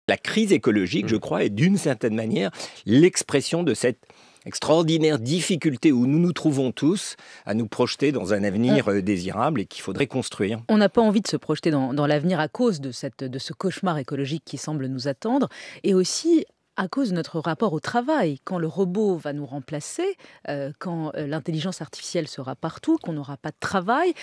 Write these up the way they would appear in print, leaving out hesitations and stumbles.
La crise écologique, je crois, est d'une certaine manière l'expression de cette extraordinaire difficulté où nous nous trouvons tous à nous projeter dans un avenir désirable et qu'il faudrait construire. On n'a pas envie de se projeter dans l'avenir à cause de ce cauchemar écologique qui semble nous attendre, et aussi à cause de notre rapport au travail. Quand le robot va nous remplacer, quand l'intelligence artificielle sera partout, qu'on n'aura pas de travail,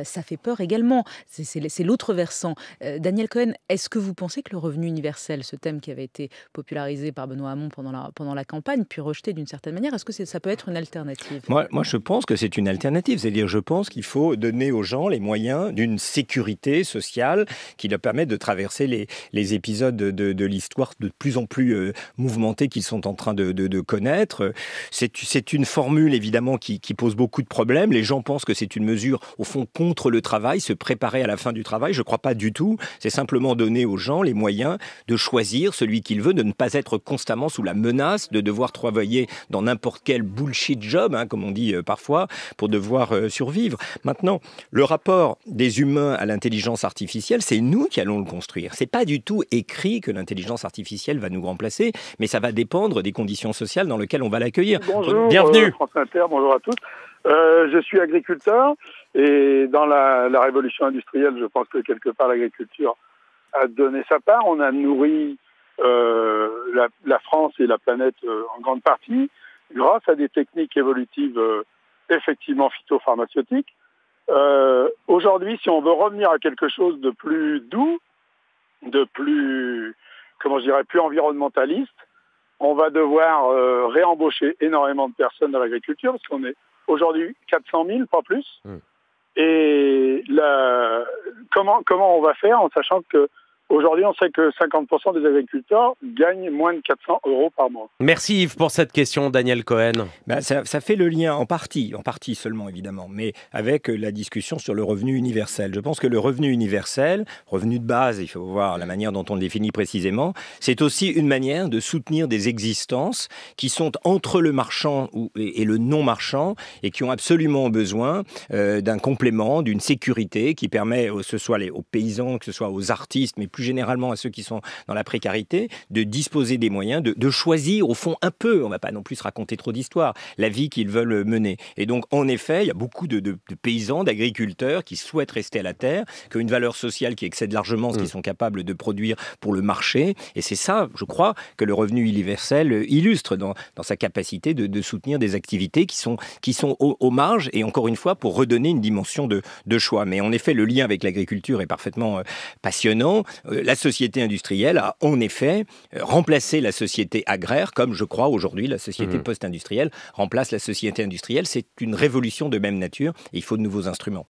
ça fait peur également. C'est l'autre versant. Daniel Cohen, est-ce que vous pensez que le revenu universel, ce thème qui avait été popularisé par Benoît Hamon pendant la campagne, puis rejeté d'une certaine manière, est-ce que ça peut être une alternative ? Moi, je pense que c'est une alternative. C'est-à-dire, je pense qu'il faut donner aux gens les moyens d'une sécurité sociale qui leur permette de traverser les épisodes de l'histoire de plus en plus mouvementés qu'ils sont en train de connaître. C'est une formule, évidemment, qui pose beaucoup de problèmes. Les gens pensent que c'est une mesure, au fond, contre le travail, se préparer à la fin du travail. Je ne crois pas du tout. C'est simplement donner aux gens les moyens de choisir celui qu'ils veulent, de ne pas être constamment sous la menace de devoir travailler dans n'importe quel bullshit job, comme on dit parfois, pour devoir survivre. Maintenant, le rapport des humains à l'intelligence artificielle, c'est nous qui allons le construire. C'est pas du tout écrit que l'intelligence artificielle va nous remplacer, mais ça va dépendre des conditions sociales dans lesquelles on va l'accueillir. Bonjour, bienvenue. France Inter, bonjour à tous. Je suis agriculteur et dans la révolution industrielle, je pense que quelque part l'agriculture a donné sa part. On a nourri la France et la planète en grande partie grâce à des techniques évolutives effectivement phytopharmaceutiques. Aujourd'hui, si on veut revenir à quelque chose de plus doux, de plus, plus environnementaliste, on va devoir réembaucher énormément de personnes dans l'agriculture, parce qu'on est aujourd'hui 400 000, pas plus. Et comment on va faire en sachant que aujourd'hui, on sait que 50% des agriculteurs gagnent moins de 400 € par mois. Merci Yves pour cette question, Daniel Cohen. Ça fait le lien en partie seulement évidemment, mais avec la discussion sur le revenu universel. Je pense que le revenu universel, revenu de base, il faut voir la manière dont on le définit précisément, c'est aussi une manière de soutenir des existences qui sont entre le marchand et le non-marchand et qui ont absolument besoin d'un complément, d'une sécurité qui permet, que ce soit aux paysans, que ce soit aux artistes, mais plus généralement à ceux qui sont dans la précarité, de disposer des moyens, de choisir au fond un peu, on ne va pas non plus se raconter trop d'histoires, la vie qu'ils veulent mener. Et donc en effet, il y a beaucoup de paysans, d'agriculteurs qui souhaitent rester à la terre, qui ont une valeur sociale qui excède largement ce qu'ils sont capables de produire pour le marché. Et c'est ça, je crois, que le revenu universel illustre dans sa capacité de soutenir des activités qui sont aux marges, et encore une fois, pour redonner une dimension de choix. Mais en effet, le lien avec l'agriculture est parfaitement passionnant. La société industrielle a en effet remplacé la société agraire, comme je crois aujourd'hui la société post-industrielle remplace la société industrielle. C'est une révolution de même nature et il faut de nouveaux instruments.